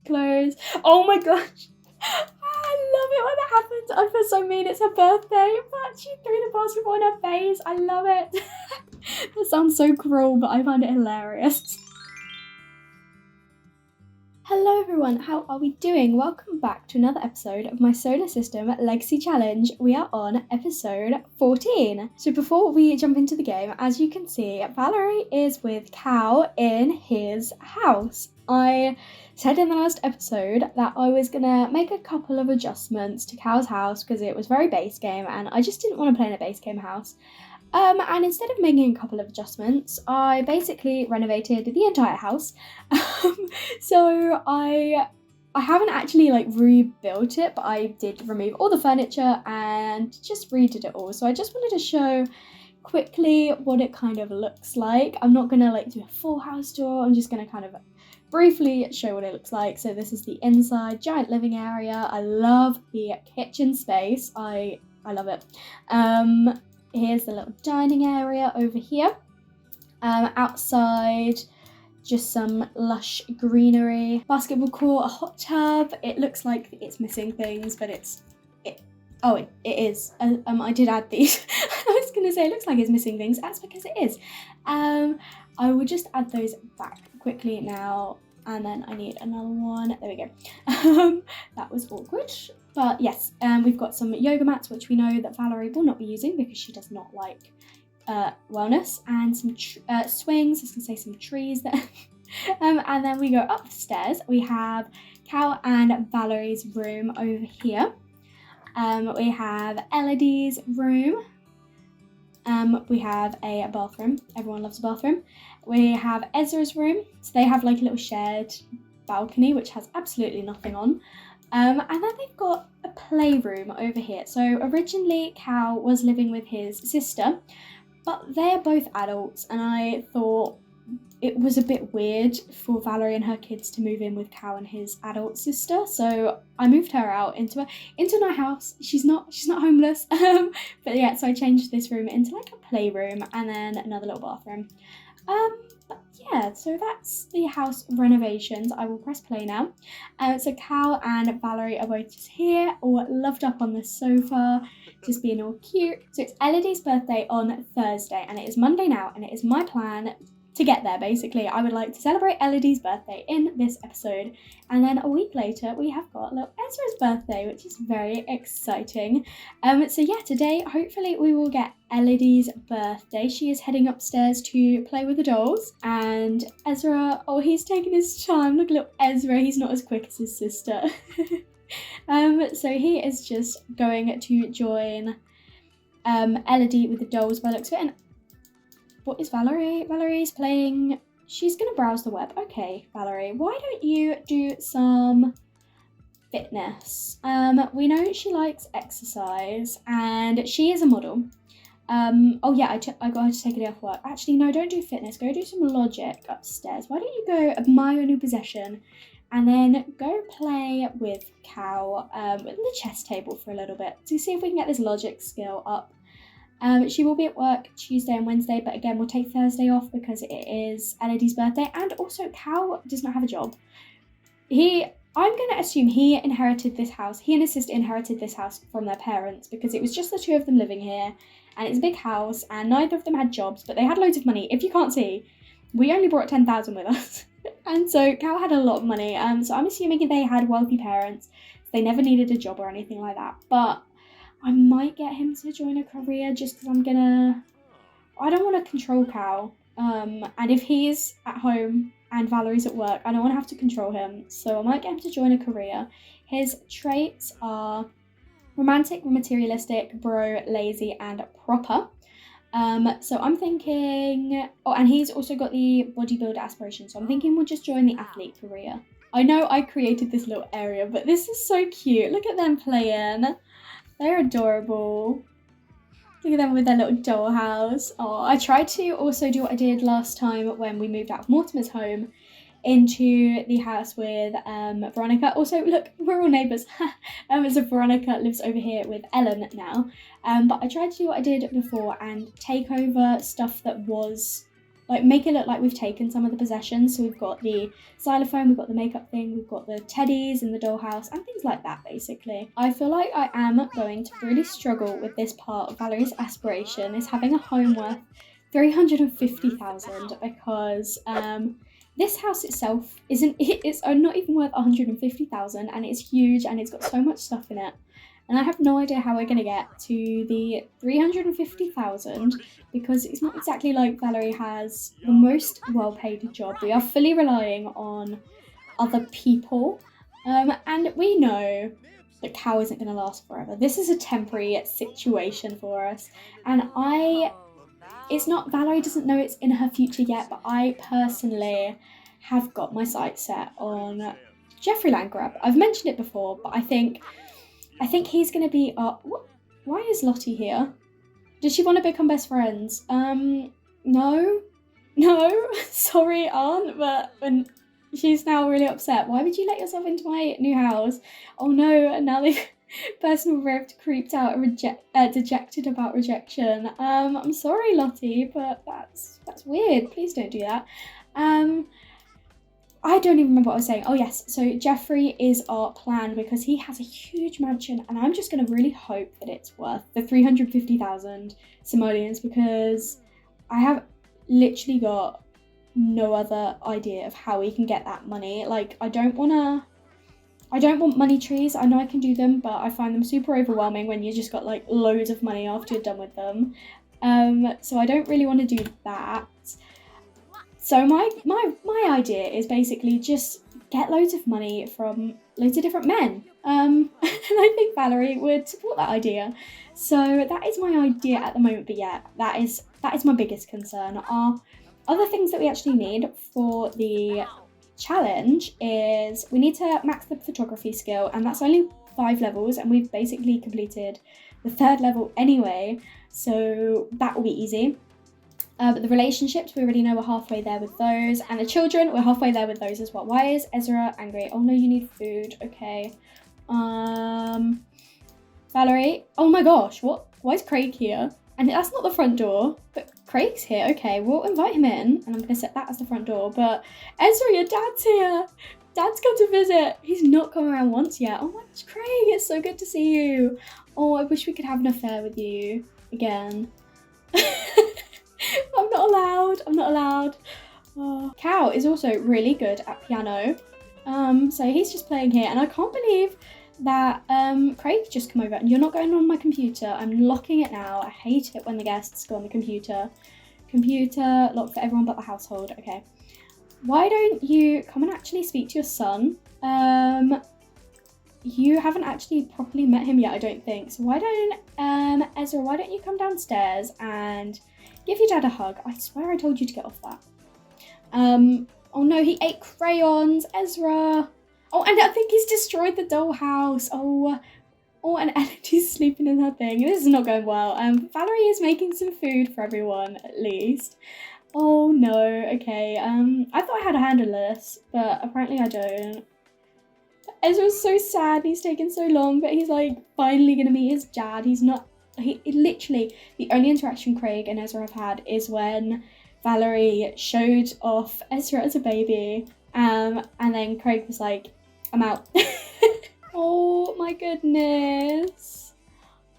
clothes. Oh my gosh. I love it when that happens. I feel so mean. It's her birthday, but she threw the basketball in her face. I love it. That sounds so cruel, but I find it hilarious. Hello everyone, how are we doing? Welcome back to another episode of my Solar System Legacy Challenge. We are on episode 14. So before we jump into the game, as you can see, Valerie is with Cal in his house. I said in the last episode that I was gonna make a couple of adjustments to Cal's house because it was very base game and I just didn't want to play in a base game house. And instead of making a couple of adjustments, I basically renovated the entire house. So I haven't actually rebuilt it, but I did remove all the furniture and just redid it all. So I just wanted to show quickly what it kind of looks like. I'm not gonna do a full house tour. I'm just gonna kind of briefly show what it looks like. So this is the inside, giant living area. I love the kitchen space. I love it. Here's the little dining area over here. Outside, just some lush greenery, basketball court, a hot tub. It looks like it's missing things, but it is. I did add these. I was gonna say it looks like it's missing things. That's because it is. I will just add those back quickly now, and then I need another one. There we go. That was awkward. But yes, we've got some yoga mats, which we know that Valerie will not be using because she does not like wellness, and some swings. I was going to say some trees there. And then we go upstairs. We have Cal and Valerie's room over here. We have Elodie's room. We have a bathroom. Everyone loves a bathroom. We have Ezra's room. So they have a little shared balcony, which has absolutely nothing on. And then they've got a playroom over here. So originally Cal was living with his sister, but they're both adults, and I thought it was a bit weird for Valerie and her kids to move in with Cal and his adult sister. So I moved her out into my house. She's not homeless. But yeah, so I changed this room into a playroom and then another little bathroom. But yeah, so that's the house renovations. I will press play now. So Cal and Valerie are both just here, all loved up on the sofa, just being all cute. So it's Elodie's birthday on Thursday, and it is Monday now, and it is my plan to get there, basically. I would like to celebrate Elodie's birthday in this episode, and then a week later we have got little Ezra's birthday, which is very exciting. So yeah, today hopefully we will get Elodie's birthday. She is heading upstairs to play with the dolls, and Ezra, oh, he's taking his time. Look at little Ezra, he's not as quick as his sister. So he is just going to join Elodie with the dolls by the looks of it. And what is Valerie? Valerie's playing. She's going to browse the web. Okay, Valerie, why don't you do some fitness? We know she likes exercise, and she is a model. Oh yeah, I got her to take a day off work. Actually, no, don't do fitness. Go do some logic upstairs. Why don't you go admire your new possession, and then go play with Cal with the chess table for a little bit to see if we can get this logic skill up. She will be at work Tuesday and Wednesday, but again, we'll take Thursday off because it is Elodie's birthday, and also Cal does not have a job. I'm going to assume he inherited this house. He and his sister inherited this house from their parents because it was just the two of them living here, and it's a big house, and neither of them had jobs, but they had loads of money. If you can't see, we only brought 10,000 with us, and so Cal had a lot of money. So I'm assuming they had wealthy parents. So they never needed a job or anything like that, but I might get him to join a career just because I don't want to control Cal. And if he's at home and Valerie's at work, I don't want to have to control him. So I might get him to join a career. His traits are romantic, materialistic, bro, lazy, and proper. So I'm thinking, oh, and he's also got the bodybuilder aspiration. So I'm thinking we'll just join the athlete career. I know I created this little area, but this is so cute. Look at them playing. They're adorable. Look at them with their little dollhouse. Oh, I tried to also do what I did last time when we moved out of Mortimer's home into the house with Veronica. Also, look, we're all neighbours. So Veronica lives over here with Ellen now. But I tried to do what I did before and take over stuff that was like make it look like we've taken some of the possessions. So we've got the xylophone, we've got the makeup thing, we've got the teddies in the dollhouse and things like that basically. I feel like I am going to really struggle with this part of Valerie's aspiration, is having a home worth 350,000, because this house itself it's not even worth 150,000, and it's huge and it's got so much stuff in it. And I have no idea how we're going to get to the 350,000, because it's not exactly like Valerie has the most well-paid job. We are fully relying on other people. And we know that cow isn't going to last forever. This is a temporary situation for us. And it's not, Valerie doesn't know it's in her future yet, but I personally have got my sights set on Jeffrey Landgrab. I've mentioned it before, but I think he's going to be why is Lottie here? Does she want to become best friends? No, sorry, Aunt, but she's now really upset. Why would you let yourself into my new house? Oh no, and now the person will be creeped out and dejected about rejection. I'm sorry, Lottie, but that's weird. Please don't do that. I don't even remember what I was saying. Oh yes, so Jeffrey is our plan because he has a huge mansion, and I'm just going to really hope that it's worth the 350,000 simoleons, because I have literally got no other idea of how we can get that money. Like, I don't want money trees. I know I can do them, but I find them super overwhelming when you just got like loads of money after you're done with them. So I don't really want to do that. So my idea is basically just get loads of money from loads of different men. And I think Valerie would support that idea. So that is my idea at the moment. But yeah, that is my biggest concern. Our other things that we actually need for the challenge is we need to max the photography skill, and that's only 5 levels, and we've basically completed the 3rd level anyway. So that will be easy. But the relationships, we already know we're halfway there with those. And the children, we're halfway there with those as well. Why is Ezra angry? Oh no, you need food. Okay. Valerie. Oh my gosh, what? Why is Craig here? And that's not the front door, but Craig's here. Okay, we'll invite him in. And I'm going to set that as the front door. But Ezra, your dad's here. Dad's come to visit. He's not come around once yet. Oh my gosh, Craig, it's so good to see you. Oh, I wish we could have an affair with you again. I'm not allowed. Oh. Cow is also really good at piano. So he's just playing here, and I can't believe that Craig just come over and you're not going on my computer. I'm locking it now. I hate it when the guests go on the computer. Computer locked for everyone but the household. Okay. Why don't you come and actually speak to your son? You haven't actually properly met him yet, I don't think. So why don't Ezra, why don't you come downstairs and give your dad a hug? I swear I told you to get off that. Oh no, he ate crayons, Ezra. Oh, and I think he's destroyed the dollhouse. Oh, and Elodie's sleeping in her thing. This is not going well. Valerie is making some food for everyone, at least. Oh no, okay. I thought I had a handle this, but apparently I don't. Ezra's so sad. He's taken so long, but he's like finally gonna meet his dad. He literally, the only interaction Craig and Ezra have had is when Valerie showed off Ezra as a baby, and then Craig was like, I'm out. Oh my goodness.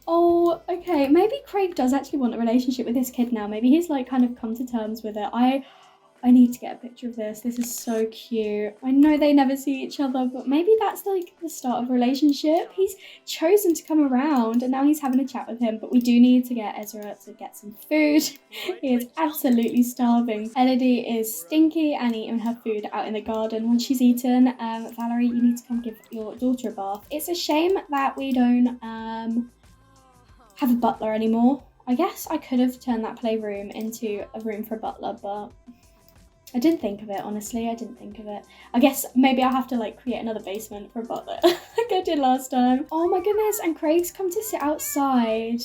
Oh, okay, maybe Craig does actually want a relationship with this kid now. Maybe he's like kind of come to terms with it. I need to get a picture of this. This is so cute. I know they never see each other, but maybe that's like the start of a relationship. He's chosen to come around and now he's having a chat with him, but we do need to get Ezra to get some food. He is absolutely starving. Elodie is stinky and eating her food out in the garden. Once she's eaten, Valerie, you need to come give your daughter a bath. It's a shame that we don't have a butler anymore. I guess I could have turned that playroom into a room for a butler, but I didn't think of it, honestly. I didn't think of it. I guess maybe I'll have to like create another basement for a butler like I did last time. Oh my goodness, and Craig's come to sit outside.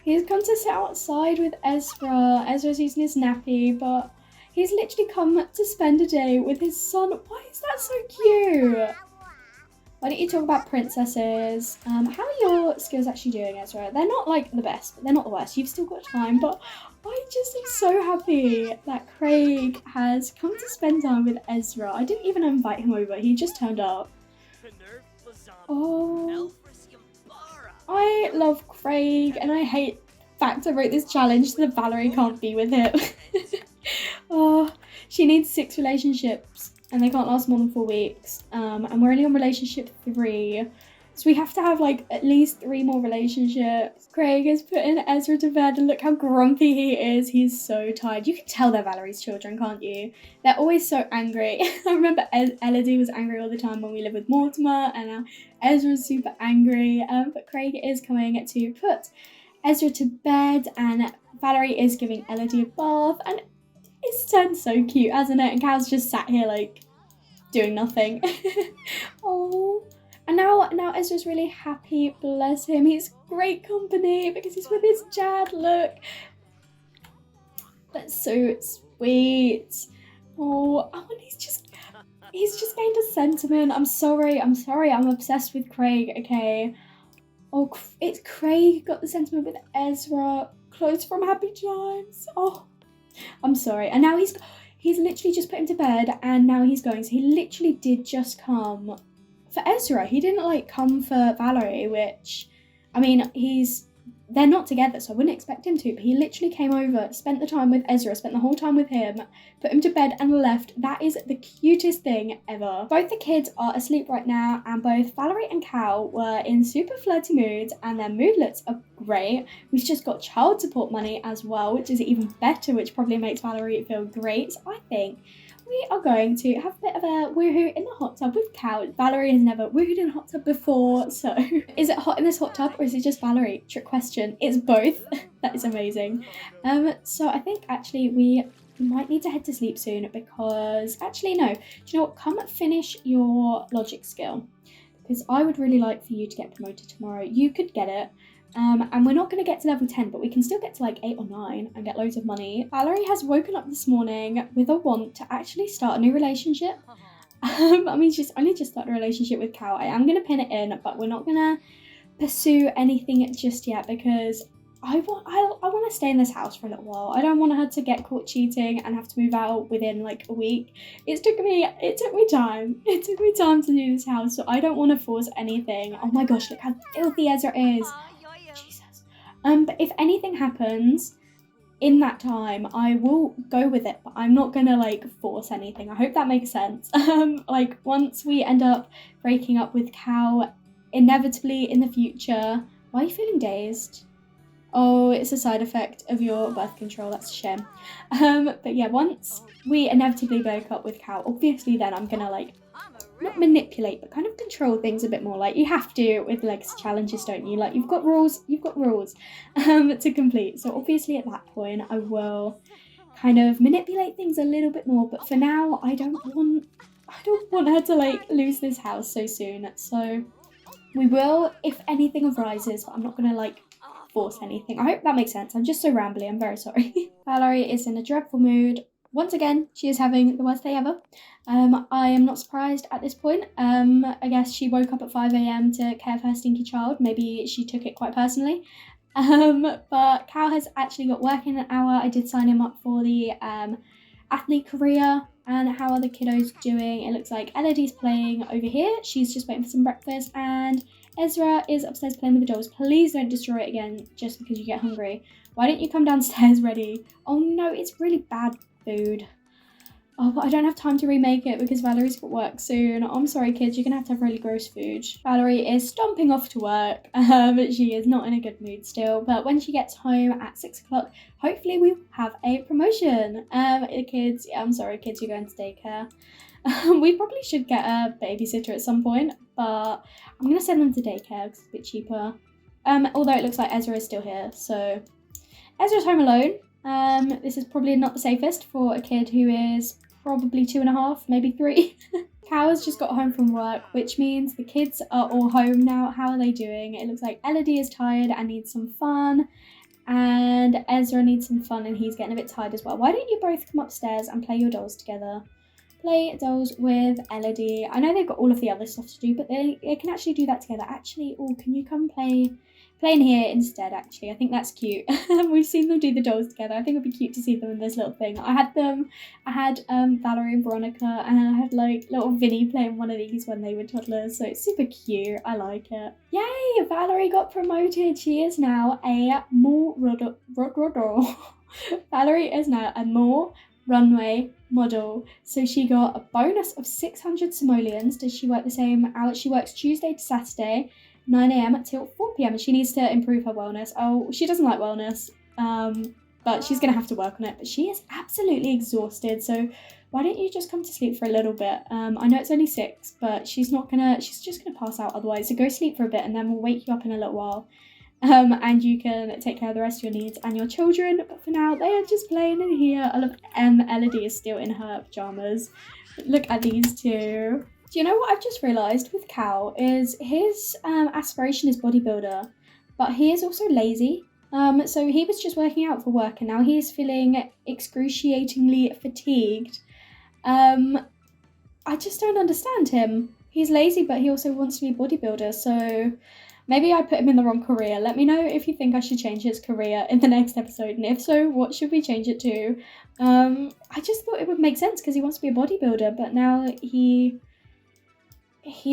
He's come to sit outside with Ezra. Ezra's using his nappy, but he's literally come to spend a day with his son. Why is that so cute? Why don't you talk about princesses? How are your skills actually doing, Ezra? They're not like the best, but they're not the worst. You've still got time, but I just am so happy that Craig has come to spend time with Ezra. I didn't even invite him over. He just turned up. Oh, I love Craig, and I hate the fact I wrote this challenge so that Valerie can't be with him. Oh, she needs 6 relationships, and they can't last more than 4 weeks. And we're only on relationship 3. So we have to have like at least 3 more relationships. Craig is putting Ezra to bed and look how grumpy he is. He's so tired. You can tell they're Valerie's children, can't you? They're always so angry. I remember Elodie was angry all the time when we lived with Mortimer, and now Ezra's super angry. But Craig is coming to put Ezra to bed, and Valerie is giving Elodie a bath, and it's turned so cute, hasn't it? And Cal's just sat here like doing nothing. Oh. And now Ezra's really happy, bless him. He's great company because he's with his dad, look. That's so sweet. Oh, and he's just gained a sentiment. I'm sorry, I'm obsessed with Craig, okay? Oh, it's Craig got the sentiment with Ezra. Close from Happy Times. Oh, I'm sorry. And now he's literally just put him to bed, and now he's going. So he literally did just come for Ezra. He didn't like come for Valerie, which, I mean, they're not together, so I wouldn't expect him to, but he literally came over, spent the time with Ezra, spent the whole time with him, put him to bed and left. That is the cutest thing ever. Both the kids are asleep right now, and both Valerie and Cal were in super flirty moods, and their moodlets are great. We've just got child support money as well, which is even better, which probably makes Valerie feel great. So I think we are going to have a bit of a woohoo in the hot tub with Cal. Valerie has never woohooed in a hot tub before, so is it hot in this hot tub or is it just Valerie? Trick question. It's both. That is amazing. So I think actually we might need to head to sleep soon because actually no. Do you know what? Come finish your logic skill because I would really like for you to get promoted tomorrow. You could get it. And we're not going to get to level 10, but we can still get to like 8 or 9 and get loads of money. Valerie has woken up this morning with a want to actually start a new relationship. I mean, she's only just started a relationship with Cal. I am going to pin it in, but we're not going to pursue anything just yet because I want to stay in this house for a little while. I don't want her to get caught cheating and have to move out within like a week. It took me time. It took me time to do this house, so I don't want to force anything. Oh my gosh, look how filthy Ezra is. Jesus. But if anything happens in that time, I will go with it, but I'm not gonna like force anything. I hope that makes sense. Like once we end up breaking up with Cal, inevitably in the future. Why are you feeling dazed? Oh, it's a side effect of your birth control. That's a shame. But yeah, once we inevitably break up with Cal, obviously then I'm gonna like not manipulate, but kind of control things a bit more. Like you have to with legacy challenges, don't you? Like you've got rules to complete. So obviously at that point I will kind of manipulate things a little bit more. But for now, I don't want her to like lose this house so soon. So we will, if anything arises, but I'm not gonna like force anything. I hope that makes sense. I'm just so rambly. I'm very sorry. Valerie is in a dreadful mood. Once again, she is having the worst day ever. I am not surprised at this point. I guess she woke up at 5 a.m. to care for her stinky child. Maybe she took it quite personally. But Cal has actually got work in an hour. I did sign him up for the athlete career. And how are the kiddos doing? It looks like Elodie's playing over here. She's just waiting for some breakfast. And Ezra is upstairs playing with the dolls. Please don't destroy it again just because you get hungry. Why don't you come downstairs ready? Oh no, it's really bad food. Oh, but I don't have time to remake it because Valerie's got work soon. I'm sorry, kids. You're going to have really gross food. Valerie is stomping off to work. She is not in a good mood still. But when she gets home at 6 o'clock, hopefully we have a promotion. Kids, I'm sorry, kids, you're going to daycare. We probably should get a babysitter at some point. But I'm going to send them to daycare because it's a bit cheaper. Although it looks like Ezra is still here. So Ezra's home alone. This is probably not the safest for a kid who is probably 2.5, maybe 3. Cal has just got home from work, which means the kids are all home now. How are they doing? It looks like Elodie is tired and needs some fun, and Ezra needs some fun and he's getting a bit tired as well. Why don't you both come upstairs and play your dolls together? play dolls with Elodie. I know they've got all of the other stuff to do, but they can actually do that together. Actually, oh, can you come play in here instead? Actually, I think that's cute. We've seen them do the dolls together. I think it'd be cute to see them in this little thing. I had Valerie and Veronica, and I had like little Vinny playing one of these when they were toddlers, so it's super cute. I like it. Yay, Valerie got promoted. She is now a more Valerie is now a more runway model. So she got a bonus of 600 simoleons. Does she work the same hours? She works Tuesday to Saturday, 9 a.m. till 4 p.m. and she needs to improve her wellness. Oh, she doesn't like wellness, but she's gonna have to work on it. But she is absolutely exhausted, so why don't you just come to sleep for a little bit? I know it's only 6, but she's just gonna pass out otherwise, so go sleep for a bit and then we'll wake you up in a little while. And you can take care of the rest of your needs and your children. But for now, they are just playing in here. I love Elodie is still in her pajamas. Look at these two. Do you know what I've just realised with Cal is his aspiration is bodybuilder, but he is also lazy. So he was just working out for work and now he's feeling excruciatingly fatigued. I just don't understand him. He's lazy, but he also wants to be a bodybuilder, so maybe I put him in the wrong career. Let me know if you think I should change his career in the next episode, and if so, what should we change it to? I just thought it would make sense because he wants to be a bodybuilder, but now he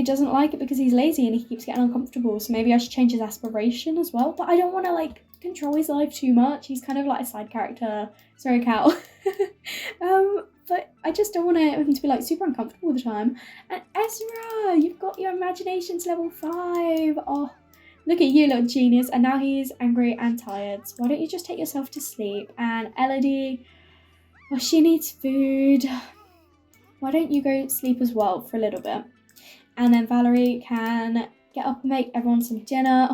doesn't like it because he's lazy and he keeps getting uncomfortable, so maybe I should change his aspiration as well, but I don't want to like control his life too much. He's kind of like a side character. Sorry, Cal. But I just don't want him to be like super uncomfortable all the time. And Ezra, you've got your imaginations level 5. Oh, look at you, little genius. And now he's angry and tired. So why don't you just take yourself to sleep? And Elodie, well, she needs food. Why don't you go sleep as well for a little bit? And then Valerie can get up and make everyone some dinner.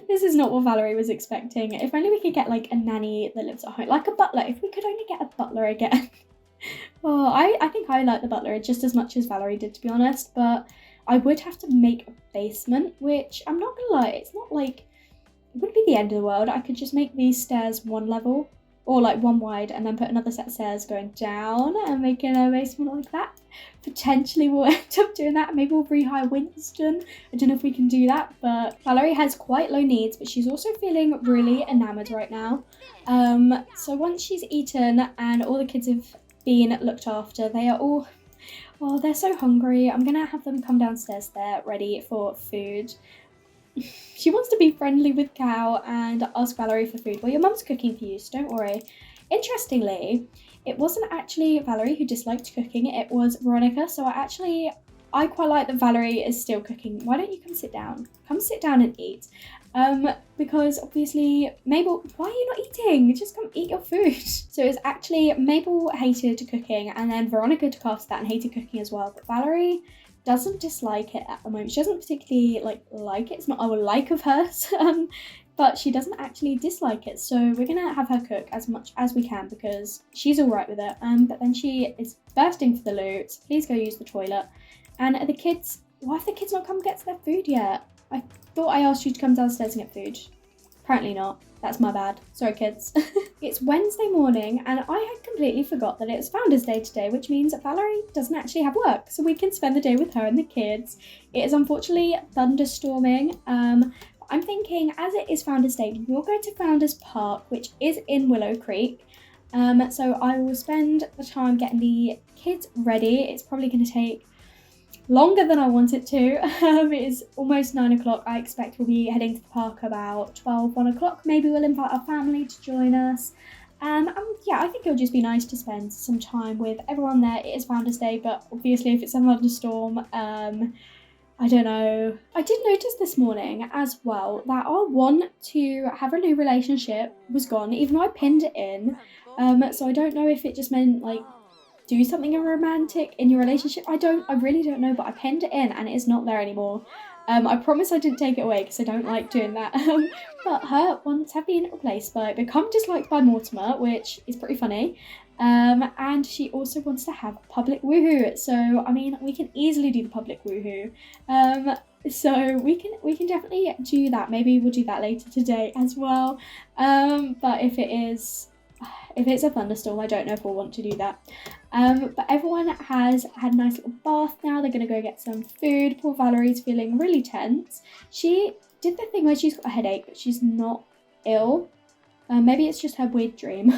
This is not what Valerie was expecting. If only we could get like a nanny that lives at home, like a butler. If we could only get a butler again. Oh, I think I like the butler just as much as Valerie did, to be honest, but I would have to make a basement, which I'm not gonna lie, it's not like, it wouldn't be the end of the world. I could just make these stairs 1 level, or like 1 wide, and then put another set of stairs going down and making a basement like that. Potentially we'll end up doing that. Maybe we'll rehire Winston. I don't know if we can do that, but Valerie has quite low needs, but she's also feeling really enamoured right now. So once she's eaten and all the kids have been looked after, they are all, oh, they're so hungry. I'm gonna have them come downstairs. They're ready for food. She wants to be friendly with Cal and ask Valerie for food. Well, your mum's cooking for you, so don't worry. Interestingly, it wasn't actually Valerie who disliked cooking, it was Veronica. So I quite like that Valerie is still cooking. Why don't you come sit down? Come sit down and eat. Because obviously, Mabel, why are you not eating? Just come eat your food. So it's actually Mabel hated cooking and then Veronica took after that and hated cooking as well. But Valerie doesn't dislike it at the moment. She doesn't particularly like it. It's not a like of hers, but she doesn't actually dislike it. So we're gonna have her cook as much as we can because she's all right with it. But then she is bursting for the loo. So please go use the toilet. And the kids, why have the kids not come get to their food yet? I thought I asked you to come downstairs and get food. Apparently not. That's my bad. Sorry, kids. It's Wednesday morning and I had completely forgot that it's Founders Day today, which means that Valerie doesn't actually have work, so we can spend the day with her and the kids. It is unfortunately thunderstorming. I'm thinking, as it is Founders Day, we'll go to Founders Park, which is in Willow Creek. So I will spend the time getting the kids ready. It's probably going to take longer than I want it to. It is almost 9 o'clock. I expect we'll be heading to the park about 1 o'clock. Maybe we'll invite our family to join us. Yeah, I think it'll just be nice to spend some time with everyone there. It is Founders Day, but obviously if it's a thunderstorm, I don't know. I did notice this morning as well that our want to have a new relationship was gone, even though I pinned it in. So I don't know if it just meant like do something romantic in your relationship. I really don't know, but I pinned it in and it is not there anymore. I promise I didn't take it away because I don't like doing that. But her wants have been replaced by Become Disliked by Mortimer, which is pretty funny. And she also wants to have public woohoo. So, I mean, we can easily do the public woohoo. So we can definitely do that. Maybe we'll do that later today as well. But if it is, if it's a thunderstorm, I don't know if we'll want to do that. But everyone has had a nice little bath now. They're going to go get some food. Poor Valerie's feeling really tense. She did the thing where she's got a headache, but she's not ill. Maybe it's just her weird dream.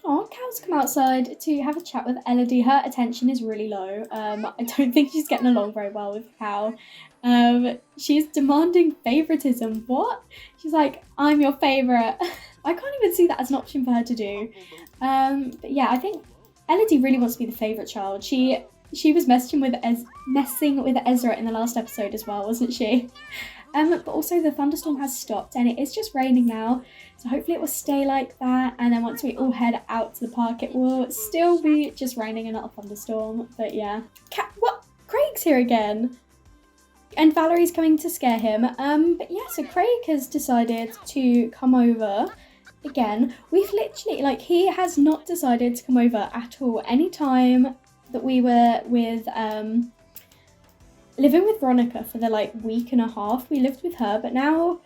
Oh, Cal's come outside to have a chat with Elodie. Her attention is really low. I don't think she's getting along very well with Cal. She's demanding favoritism. What? She's like, I'm your favorite. I can't even see that as an option for her to do. But yeah, I think Elodie really wants to be the favorite child. She was messing with Ezra in the last episode as well, wasn't she? But also the thunderstorm has stopped and it is just raining now. So hopefully it will stay like that. And then once we all head out to the park, it will still be just raining and not a thunderstorm. But yeah. What? Craig's here again. And Valerie's coming to scare him. But yeah, so Craig has decided to come over again. We've literally, like, he has not decided to come over at all. Any time that we were with, living with Veronica for the, like, week and a half, we lived with her. But now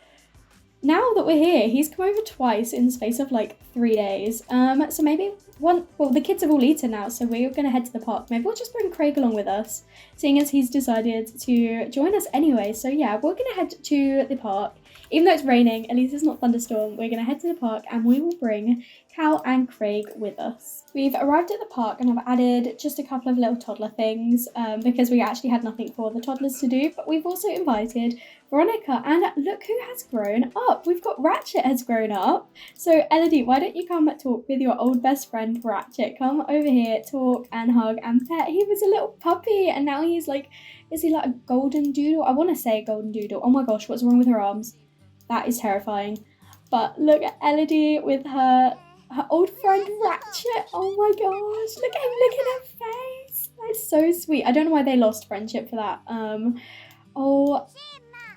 that we're here, he's come over twice in the space of, like, 3 days. So maybe well, the kids have all eaten now, so we're going to head to the park. Maybe we'll just bring Craig along with us, seeing as he's decided to join us anyway. So yeah, we're going to head to the park. Even though it's raining, at least it's not thunderstorm, we're going to head to the park and we will bring Cal and Craig with us. We've arrived at the park and I've added just a couple of little toddler things because we actually had nothing for the toddlers to do, but we've also invited Veronica, and look who has grown up. We've got Ratchet has grown up. So Elodie, why don't you come talk with your old best friend Ratchet? Come over here, talk and hug and pet. He was a little puppy and now he's like, is he like a golden doodle? I want to say golden doodle. Oh my gosh, what's wrong with her arms? That is terrifying. But look at Elodie with her old friend Ratchet. Oh my gosh, look at her face. That's so sweet. I don't know why they lost friendship for that. Oh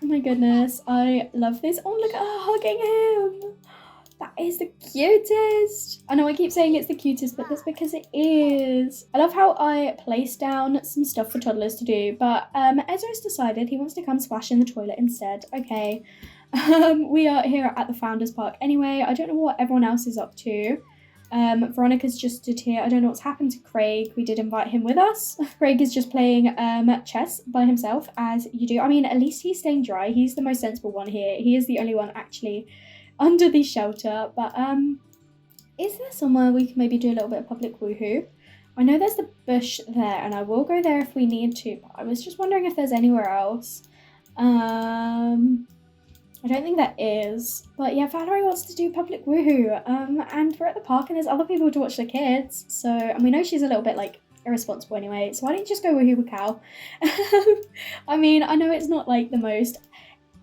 my goodness, I love this. Oh, look at her hugging him. That is the cutest. I know I keep saying it's the cutest, but that's because it is. I love how I placed down some stuff for toddlers to do, but Ezra's decided he wants to come splash in the toilet instead. Okay. We are here at the Founders Park anyway. I don't know what everyone else is up to. Veronica's just stood here. I don't know what's happened to Craig. We did invite him with us. Craig is just playing chess by himself, as you do. I mean, at least he's staying dry. He's the most sensible one here. He is the only one actually under the shelter. But is there somewhere we can maybe do a little bit of public woohoo? I know there's the bush there, and I will go there if we need to. But I was just wondering if there's anywhere else. I don't think there is, but yeah, Valerie wants to do public woohoo, and we're at the park and there's other people to watch the kids, so, and we know she's a little bit, like, irresponsible anyway, so why don't you just go woohoo with Cal? I mean, I know it's not, like, the most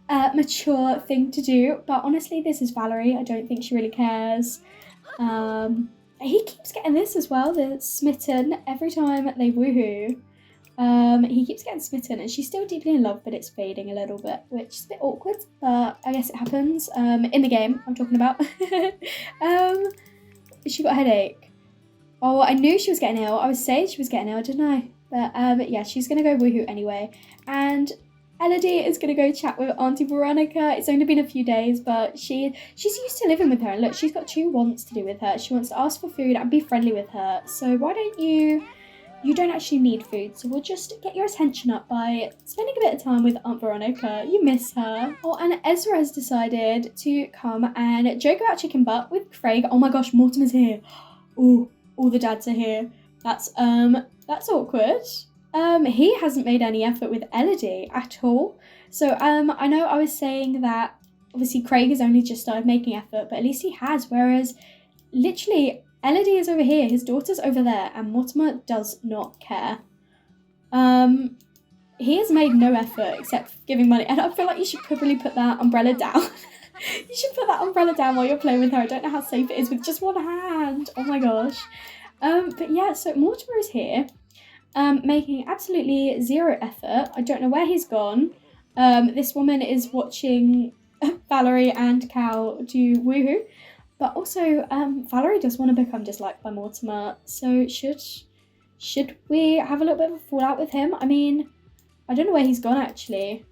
mature thing to do, but honestly, this is Valerie. I don't think she really cares. He keeps getting this as well, the smitten, every time they woohoo. He keeps getting smitten and she's still deeply in love, but it's fading a little bit, which is a bit awkward, but I guess it happens. In the game I'm talking about. She got a headache. Oh, I knew she was getting ill. I was saying she was getting ill, didn't I? But yeah, she's gonna go woohoo anyway. And Elodie is gonna go chat with Auntie Veronica. It's only been a few days, but she's used to living with her, and look, she's got 2 wants to do with her. She wants to ask for food and be friendly with her. So why don't you don't actually need food, so we'll just get your attention up by spending a bit of time with Aunt Veronica. You miss her. Oh, and Ezra has decided to come and joke about chicken butt with Craig. Oh my gosh, Mortimer's here. Oh, all the dads are here. That's awkward. He hasn't made any effort with Elodie at all. So I know I was saying that obviously Craig has only just started making effort, but at least he has, whereas literally Elodie is over here, his daughter's over there, and Mortimer does not care. He has made no effort except giving money, and I feel like you should probably put that umbrella down. You should put that umbrella down while you're playing with her. I don't know how safe it is with just one hand. Oh my gosh. But yeah, so Mortimer is here, making absolutely 0 effort. I don't know where he's gone. This woman is watching Valerie and Cal do woohoo. But also, Valerie does want to become disliked by Mortimer, so should we have a little bit of a fallout with him? I mean, I don't know where he's gone, actually.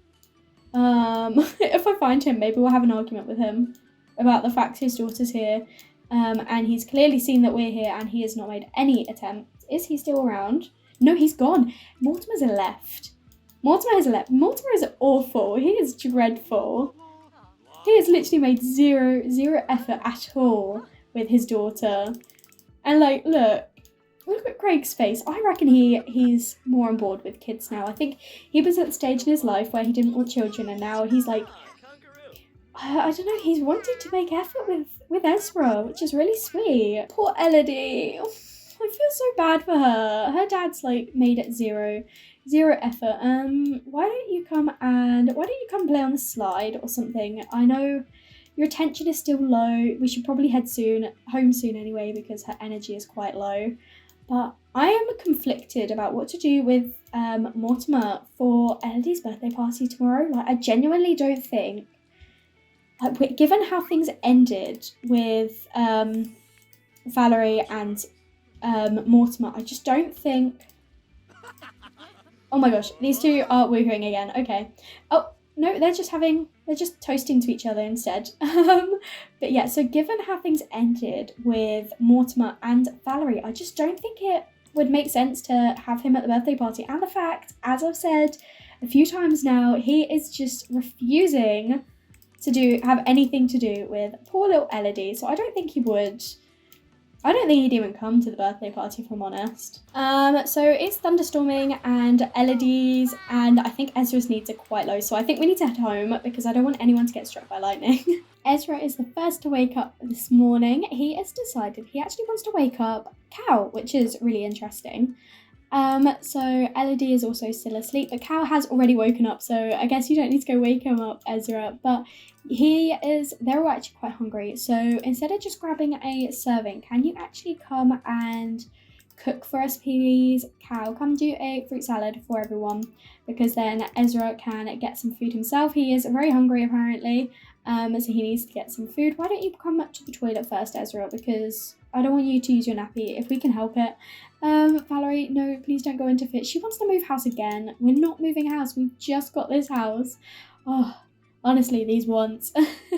If I find him, maybe we'll have an argument with him about the fact his daughter's here. And he's clearly seen that we're here and he has not made any attempt. Is he still around? No, he's gone. Mortimer's left. Mortimer has left. Mortimer is awful. He is dreadful. He has literally made zero effort at all with his daughter. And like, look at Craig's face. I reckon he's more on board with kids now. I think he was at the stage in his life where he didn't want children, and now he's like, I don't know, he's wanted to make effort with Ezra, which is really sweet. Poor Elodie. I feel so bad for her. Her dad's like made it zero effort. Why don't you come play on the slide or something? I know your attention is still low. We should probably head home soon anyway, because her energy is quite low. But I am conflicted about what to do with Mortimer for Elodie's birthday party tomorrow. Like, I genuinely don't think, like, given how things ended with Valerie and Mortimer, I just don't think. Oh my gosh, these two are woohooing again. Okay. Oh no, they're just toasting to each other instead. But yeah, so given how things ended with Mortimer and Valerie, I just don't think it would make sense to have him at the birthday party. And the fact, as I've said a few times now, he is just refusing to have anything to do with poor little Elodie. So I don't think he would. I don't think he'd even come to the birthday party, if I'm honest. So it's thunderstorming and Elodie's and I think Ezra's needs are quite low. So I think we need to head home because I don't want anyone to get struck by lightning. Ezra is the first to wake up this morning. He has decided he actually wants to wake up Cal, which is really interesting. So Elodie is also still asleep, but Cal has already woken up, so I guess you don't need to go wake him up, Ezra. But they're all actually quite hungry, so instead of just grabbing a serving, can you actually come and cook for us, please? Cal, come do a fruit salad for everyone, because then Ezra can get some food himself. He is very hungry apparently, so he needs to get some food. Why don't you come up to the toilet first, Ezra, because I don't want you to use your nappy if we can help it. Valerie, no, please don't go into fit. She wants to move house again. We're not moving house. We've just got this house. Oh, honestly, these ones.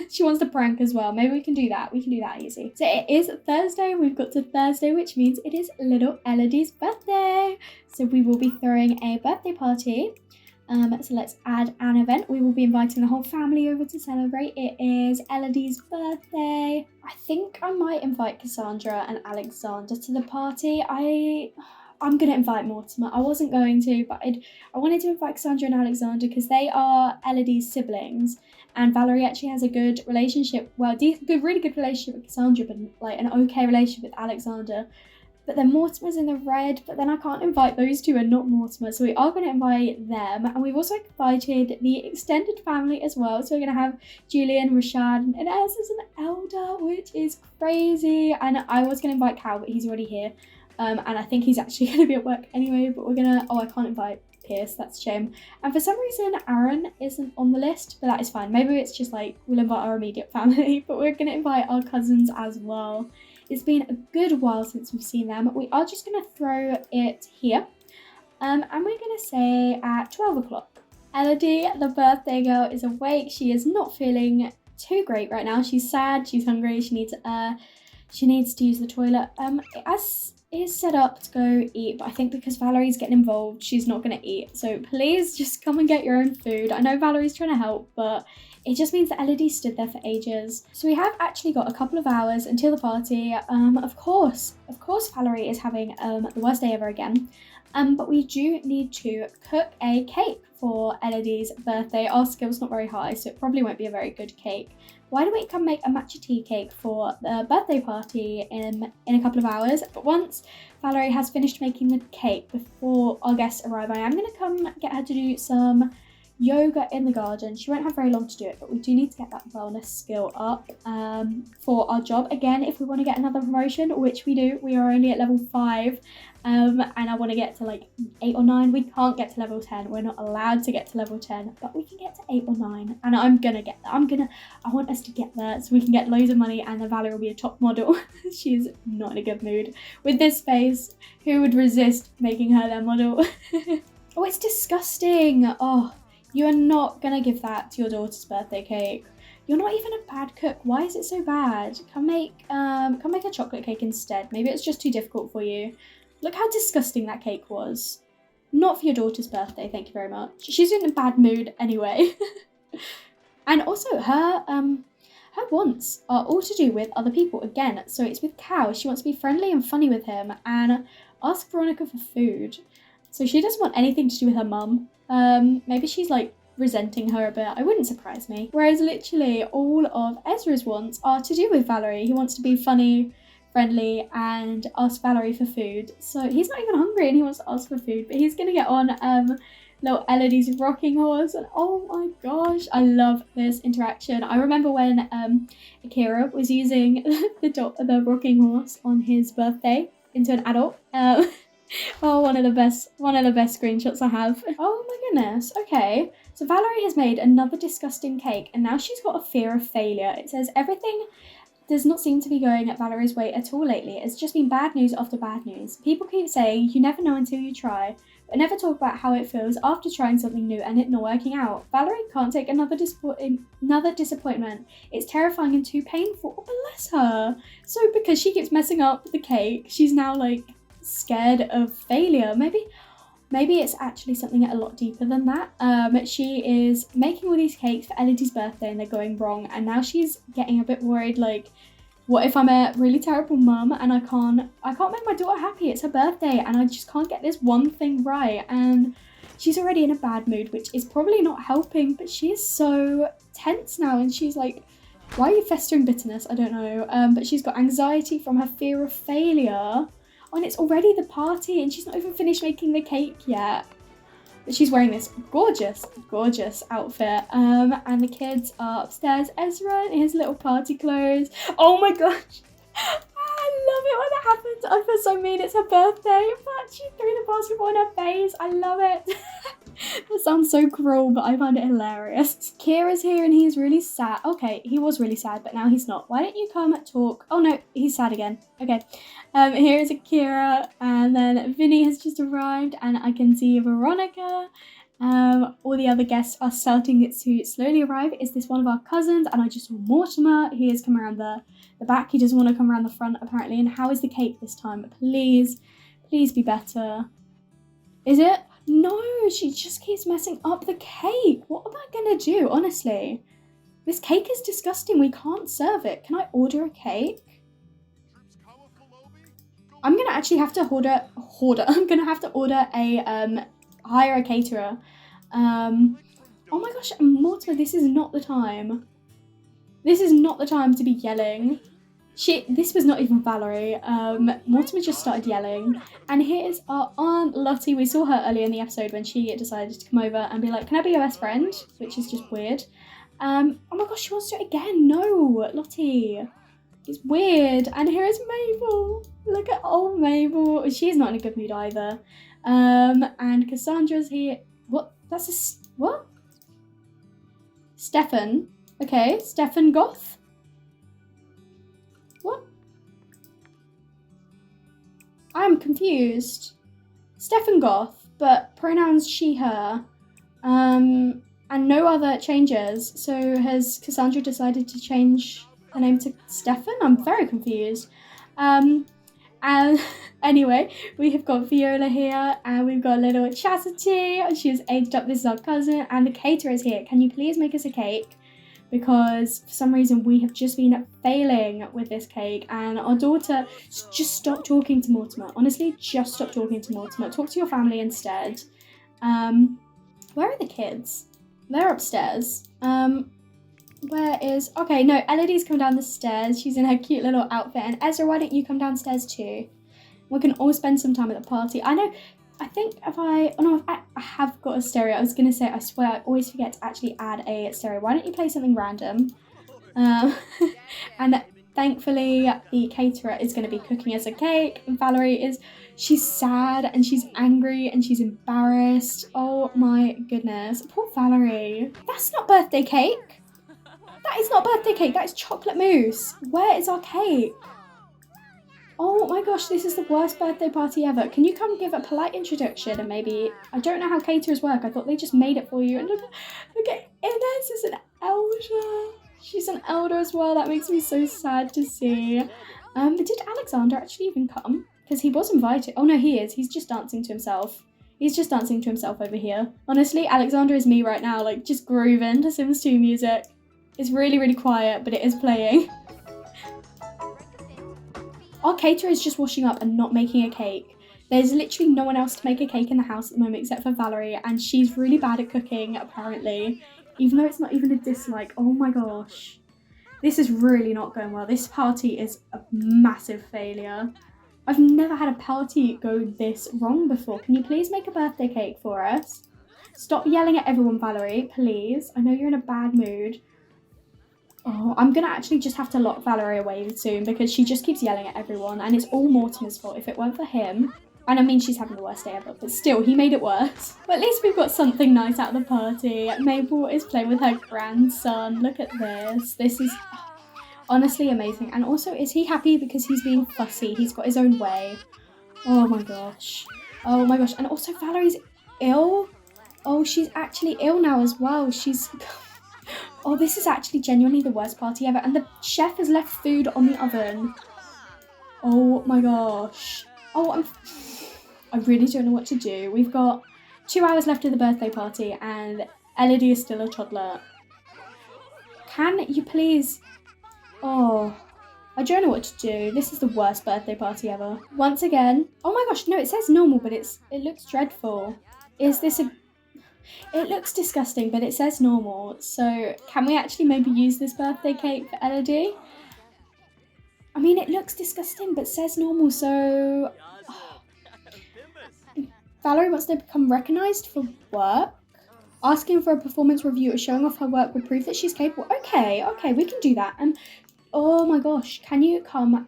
She wants to prank as well. Maybe we can do that. We can do that easy. So it is Thursday. We've got to Thursday, which means it is little Elodie's birthday. So we will be throwing a birthday party. So let's add an event. We will be inviting the whole family over to celebrate. It is Elodie's birthday. I think I might invite Cassandra and Alexander to the party. I'm going to invite Mortimer. I wasn't going to, but I wanted to invite Cassandra and Alexander because they are Elodie's siblings. And Valerie actually has a good relationship, really good relationship with Cassandra, but like an okay relationship with Alexander. But then Mortimer's in the red, but then I can't invite those two and not Mortimer. So we are going to invite them. And we've also invited the extended family as well. So we're going to have Julian, Rashad, and Inez as an elder, which is crazy. And I was going to invite Cal, but he's already here. And I think he's actually going to be at work anyway. But we're going to... Oh, I can't invite Pierce. That's a shame. And for some reason, Aaron isn't on the list. But that is fine. Maybe it's just like, we'll invite our immediate family. But we're going to invite our cousins as well. It's been a good while since we've seen them. We are just going to throw it here. And we're going to say at 12 o'clock. Elodie, the birthday girl, is awake. She is not feeling too great right now. She's sad. She's hungry. She needs to use the toilet. As is set up to go eat, but I think because Valerie's getting involved, she's not going to eat. So please just come and get your own food. I know Valerie's trying to help, but it just means that Elodie stood there for ages. So we have actually got a couple of hours until the party. Of course, Valerie is having the worst day ever again. But we do need to cook a cake for Elodie's birthday. Our skill's not very high, so it probably won't be a very good cake. Why don't we come make a matcha tea cake for the birthday party in a couple of hours? But once Valerie has finished making the cake before our guests arrive, I am going to come get her to do some yoga in the garden. She won't have very long to do it, but we do need to get that wellness skill up for our job. Again, if we want to get another promotion, which we do, we are only at level 5. And I want to get to like 8 or 9. We can't get to level 10. We're not allowed to get to level 10, but we can get to 8 or 9. And I'm gonna get there. I want us to get there so we can get loads of money and then Valerie will be a top model. She's not in a good mood. With this face, who would resist making her their model? Oh, it's disgusting. Oh, you are not gonna give that to your daughter's birthday cake. You're not even a bad cook. Why is it so bad? Come make a chocolate cake instead. Maybe it's just too difficult for you. Look how disgusting that cake was. Not for your daughter's birthday, thank you very much. She's in a bad mood anyway. And also her wants are all to do with other people again. So it's with Cal. She wants to be friendly and funny with him and ask Veronica for food. So she doesn't want anything to do with her mum. Maybe she's like resenting her a bit. I wouldn't surprise me. Whereas literally all of Ezra's wants are to do with Valerie. He wants to be funny, friendly, and ask Valerie for food. So he's not even hungry and he wants to ask for food, but he's gonna get on little Elodie's rocking horse, and oh my gosh, I love this interaction. I remember when Akira was using the rocking horse on his birthday into an adult. Oh, one of the best screenshots I have. Oh my goodness. Okay, so Valerie has made another disgusting cake, and now she's got a fear of failure. It says everything does not seem to be going at Valerie's way at all lately. It's just been bad news after bad news. People keep saying you never know until you try, but never talk about how it feels after trying something new and it not working out. Valerie can't take another disappointment. It's terrifying and too painful. Oh, bless her. So because she keeps messing up the cake, she's now like scared of failure. Maybe it's actually something a lot deeper than that. She is making all these cakes for Elodie's birthday and they're going wrong, and now she's getting a bit worried, like, what if I'm a really terrible mum and I can't make my daughter happy? It's her birthday and I just can't get this one thing right. And she's already in a bad mood, which is probably not helping, but she is so tense now, and she's like, why are you festering bitterness? I don't know. But she's got anxiety from her fear of failure. And it's already the party and she's not even finished making the cake yet. But she's wearing this gorgeous outfit. And the kids are upstairs. Ezra in his little party clothes. Oh my gosh. I love it when that happens. I feel so mean. It's her birthday, but she threw the basketball in her face. I love it. That sounds so cruel, but I find it hilarious. Kira's here and he's really sad. Okay, he was really sad, but now he's not. Why don't you come talk? Oh no, he's sad again. Okay. Here is Akira, and then Vinny has just arrived, and I can see Veronica. All the other guests are starting to slowly arrive. Is this one of our cousins? And I just saw Mortimer. He has come around the back. He doesn't want to come around the front, apparently. And how is the cake this time? Please be better. Is it? No, she just keeps messing up the cake. What am I gonna do, honestly? This cake is disgusting. We can't serve it. Can I order a cake? I'm gonna actually have to I'm gonna have to order a hire a caterer. Oh my gosh, Mortimer, this is not the time. This is not the time to be yelling. This was not even Valerie. Mortimer just started yelling. And here's our Aunt Lottie. We saw her earlier in the episode when she decided to come over and be like, can I be your best friend? Which is just weird. Oh my gosh, she wants to do it again. No, Lottie. It's weird. And here is Mabel. Look at old Mabel. She's not in a good mood either. And Cassandra's here. What? What? Stefan. Okay, Stefan Goth. What? I'm confused. Stefan Goth, but pronouns she, her. And no other changes. So has Cassandra decided to change her name to Stefan? I'm very confused. And anyway, we have got Viola here, and we've got little Chastity. She has aged up. This is our cousin, and the caterer is here. Can you please make us a cake? Because for some reason we have just been failing with this cake, and our daughter, just stop talking to Mortimer. Honestly, just stop talking to Mortimer. Talk to your family instead. Where are the kids? They're upstairs. Okay, no, Elodie's come down the stairs. She's in her cute little outfit. And Ezra, why don't you come downstairs too? We can all spend some time at the party. I have got a stereo. I was going to say, I swear, I always forget to actually add a stereo. Why don't you play something random? And thankfully, the caterer is going to be cooking us a cake. Valerie she's sad and she's angry and she's embarrassed. Oh my goodness. Poor Valerie. That's not birthday cake. That is not birthday cake. That is chocolate mousse. Where is our cake? Oh my gosh, this is the worst birthday party ever. Can you come give a polite introduction and maybe... I don't know how caterers work. I thought they just made it for you. And look at Inez is an elder. She's an elder as well. That makes me so sad to see. But did Alexander actually even come? Because he was invited. Oh no, he is. He's just dancing to himself. He's just dancing to himself over here. Honestly, Alexander is me right now, like just grooving to Sims 2 music. It's really, really quiet, but it is playing. Our caterer is just washing up and not making a cake. There's literally no one else to make a cake in the house at the moment except for Valerie, and she's really bad at cooking, apparently. Even though it's not even a dislike. Oh my gosh. This is really not going well. This party is a massive failure. I've never had a party go this wrong before. Can you please make a birthday cake for us? Stop yelling at everyone, Valerie, please. I know you're in a bad mood. Oh, I'm going to actually just have to lock Valerie away soon because she just keeps yelling at everyone and it's all Mortimer's fault. If it weren't for him, and I mean she's having the worst day ever, but still, he made it worse. But at least we've got something nice out of the party. Mabel is playing with her grandson. Look at this. This is honestly amazing. And also, is he happy because he's being fussy? He's got his own way. Oh my gosh. Oh my gosh. And also, Valerie's ill. Oh, she's actually ill now as well. She's... Oh, this is actually genuinely the worst party ever. And the chef has left food on the oven. Oh my gosh. Oh, I really don't know what to do. We've got 2 hours left of the birthday party and Elodie is still a toddler. Can you please... Oh, I don't know what to do. This is the worst birthday party ever. Once again... Oh my gosh, no, it says normal, but it looks dreadful. Is this a... It looks disgusting, but it says normal. So can we actually maybe use this birthday cake for Elodie? I mean, it looks disgusting, but says normal, so... Valerie wants to become recognised for work. Asking for a performance review or showing off her work would prove that she's capable. Okay, we can do that. Oh my gosh, can you come...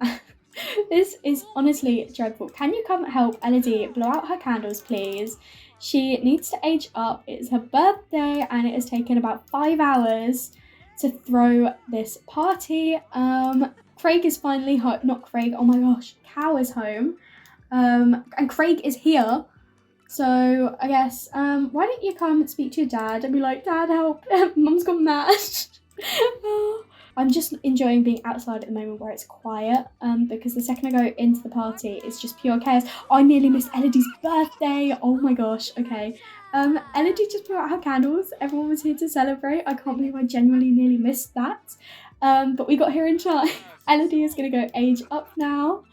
This is honestly dreadful. Can you come help Elodie blow out her candles, please? She needs to age up. It's her birthday and it has taken about 5 hours to throw this party. Craig is finally home. Not Craig, oh my gosh. Cow is home. And Craig is here. So I guess, why don't you come and speak to your dad and be like, Dad, help. Mum's gone mad. I'm just enjoying being outside at the moment where it's quiet, because the second I go into the party, it's just pure chaos. I nearly missed Elodie's birthday. Oh my gosh, okay. Elodie just blew out her candles. Everyone was here to celebrate. I can't believe I genuinely nearly missed that. But we got here in time. Elodie is going to go age up now.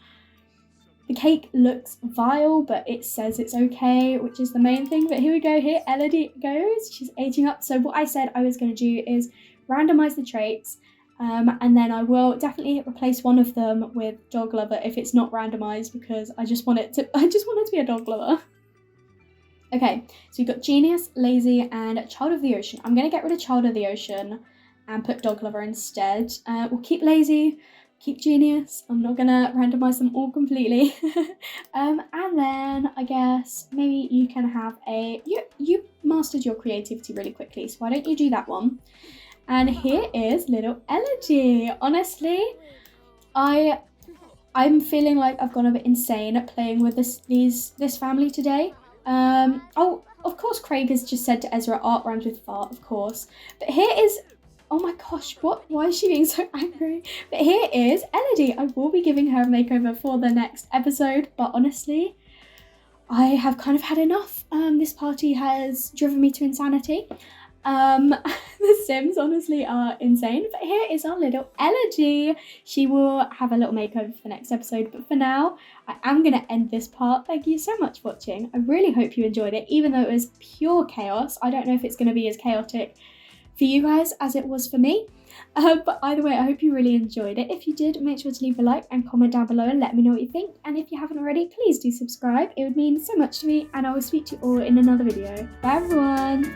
The cake looks vile, but it says it's okay, which is the main thing. But here we go, here Elodie goes. She's aging up. So what I said I was going to do is randomize the traits. And then I will definitely replace one of them with dog lover if it's not randomized, because I just want it to be a dog lover. Okay, so we've got genius, lazy, and child of the ocean. I'm going to get rid of child of the ocean and put dog lover instead. We'll keep lazy, keep genius. I'm not going to randomize them all completely. And then I guess maybe you can have you mastered your creativity really quickly, so why don't you do that one? And here is little Elodie. Honestly, I'm feeling like I've gone a bit insane at playing with this family today. Oh, of course Craig has just said to Ezra, art rhymes with fart, of course. But here is, oh my gosh, what? Why is she being so angry? But here is Elodie. I will be giving her a makeover for the next episode, but honestly, I have kind of had enough. This party has driven me to insanity. The Sims honestly are insane, but here is our little Elodie. She will have a little makeover for next episode, but for now I am going to end this part. Thank you so much for watching. I really hope you enjoyed it, even though it was pure chaos. I don't know if it's going to be as chaotic for you guys as it was for me, but either way, I hope you really enjoyed it. If you did, make sure to leave a like and comment down below and let me know what you think, and if you haven't already, please do subscribe. It would mean so much to me, and I will speak to you all in another video. Bye everyone.